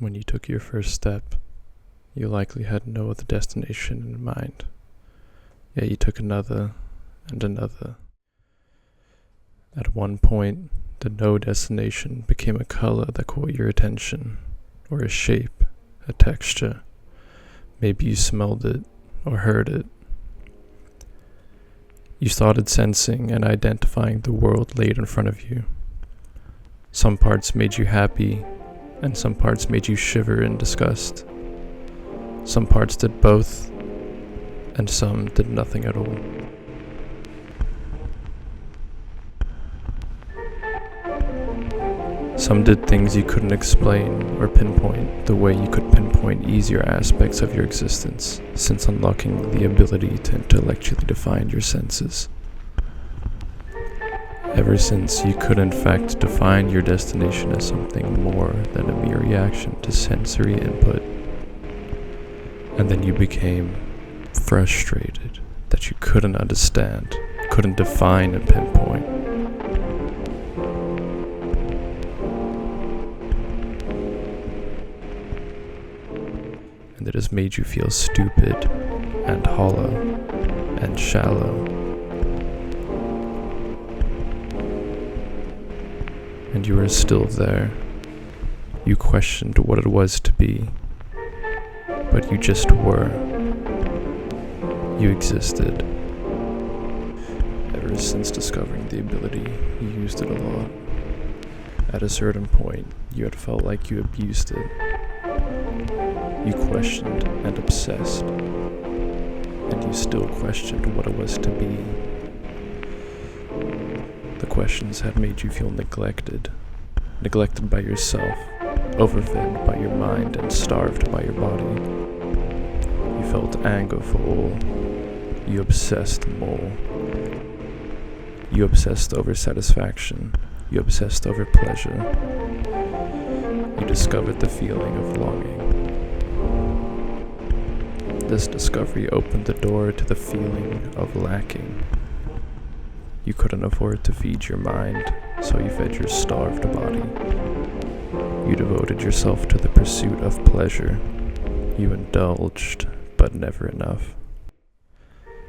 When you took your first step, you likely had no other destination in mind. Yet you took another and another. At one point, the no destination became a color that caught your attention, or a shape, a texture. Maybe you smelled it or heard it. You started sensing and identifying the world laid in front of you. Some parts made you happy, and some parts made you shiver in disgust. Some parts did both, and some did nothing at all. Some did things you couldn't explain or pinpoint the way you could pinpoint easier aspects of your existence, since unlocking the ability to intellectually define your senses. Ever since you could in fact define your destination as something more than a mere reaction to sensory input. And then you became frustrated that you couldn't understand, couldn't define and pinpoint. And it has made you feel stupid and hollow and shallow. And you were still there. You questioned what it was to be, but you just were. You existed. Ever since discovering the ability, you used it a lot. At a certain point, you had felt like you abused it. You questioned and obsessed, and you still questioned what it was to be. The questions had made you feel neglected by yourself, overfed by your mind, and starved by your body. You felt anger for all. You obsessed more. You obsessed over satisfaction. You obsessed over pleasure. You discovered the feeling of longing. This discovery opened the door to the feeling of lacking. You couldn't afford to feed your mind, so you fed your starved body. You devoted yourself to the pursuit of pleasure. You indulged, but never enough.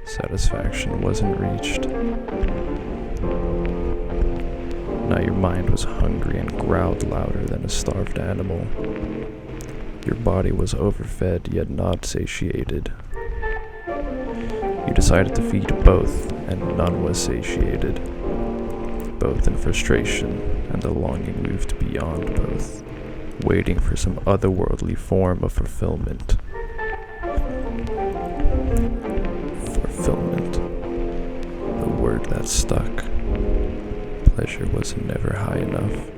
Satisfaction wasn't reached. Now your mind was hungry and growled louder than a starved animal. Your body was overfed yet not satiated. You decided to feed both, and none was satiated. Both in frustration, and the longing moved beyond both, waiting for some otherworldly form of fulfillment. Fulfillment. The word that stuck. Pleasure was never high enough.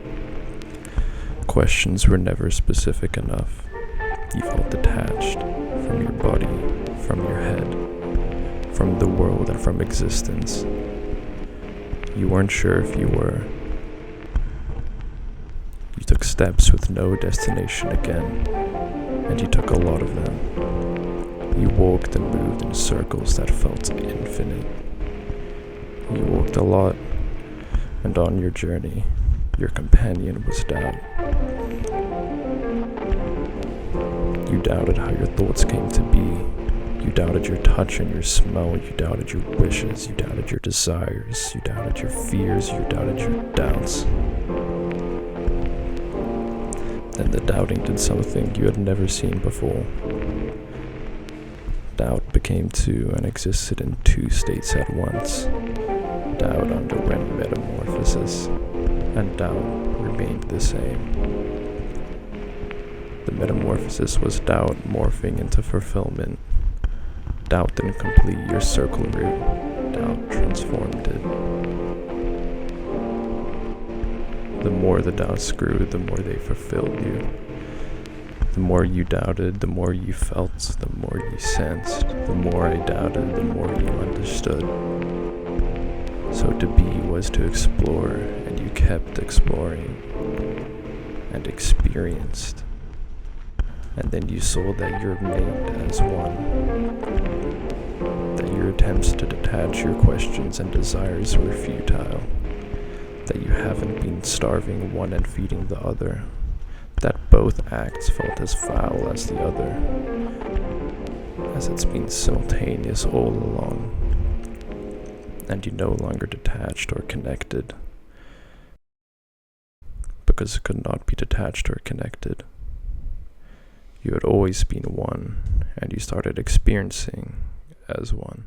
Questions were never specific enough. You felt detached from your body, from your head, from the world, and from existence. You weren't sure if you were. You took steps with no destination again, and you took a lot of them. You walked and moved in circles that felt infinite. You walked a lot, and on your journey, your companion was doubt. You doubted how your thoughts came to be. You doubted your touch and your smell. You doubted your wishes. You doubted your desires. You doubted your fears. You doubted your doubts. Then the doubting did something you had never seen before. Doubt became two and existed in two states at once. Doubt underwent metamorphosis, and doubt remained the same. The metamorphosis was doubt morphing into fulfillment. Doubt didn't complete your circle route. Doubt transformed it. The more the doubts grew, the more they fulfilled you. The more you doubted, the more you felt, the more you sensed. The more I doubted, the more you understood. So to be was to explore, and you kept exploring and experienced. And then you saw that you remained as one. That your attempts to detach your questions and desires were futile. That you haven't been starving one and feeding the other. that both acts felt as foul as the other, as it's been simultaneous all along, and you no longer detached or connected, because it could not be detached or connected. You had always been one, and you started experiencing as one.